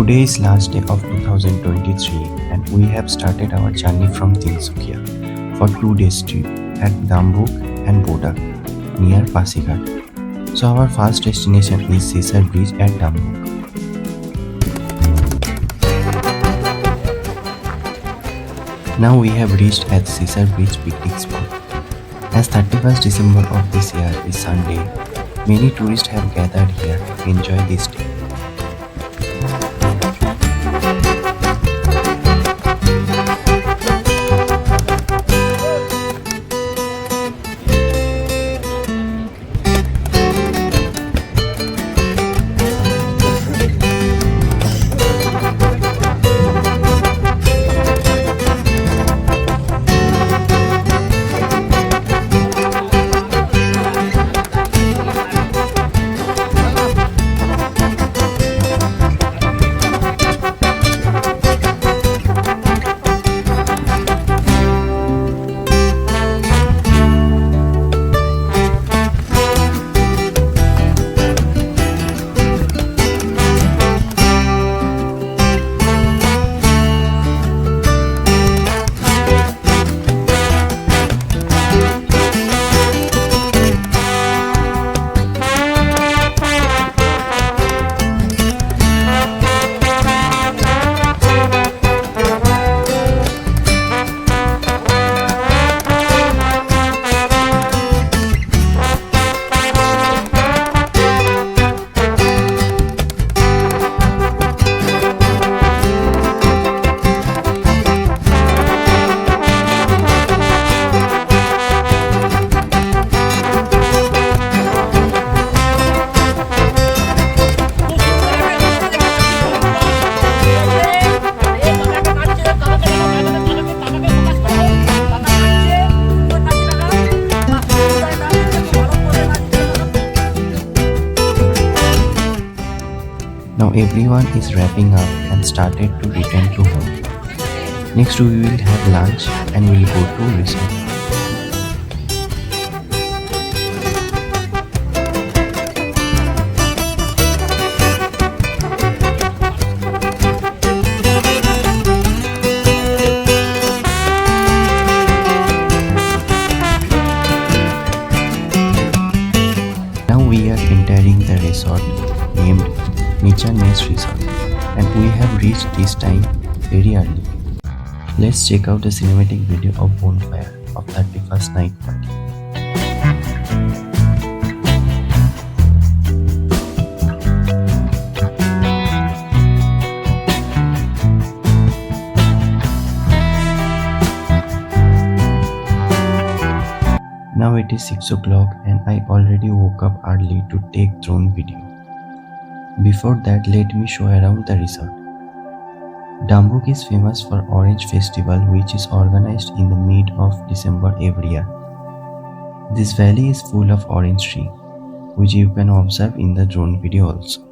Today is last day of 2023 and we have started our journey from Tinsukia for 2 days trip at DAMBUK and Bodak near Pashighat. So our first destination is Sisar bridge at DAMBUK. Now we have reached at Sisar bridge picnic spot. As 31st December of this year is Sunday, many tourists have gathered here to enjoy this day. Now everyone is wrapping up and started to return to home. Next we will have lunch and we'll go to resort. Now we are entering the resort named Nest Resort and we have reached this time very early. Let's check out the cinematic video of bonfire of 31st night party. Now it is 6 o'clock and I already woke up early to take drone video. Before that, let me show around the resort. DAMBUK is famous for Orange Festival which is organized in the mid of December every year. This valley is full of orange tree which you can observe in the drone video also.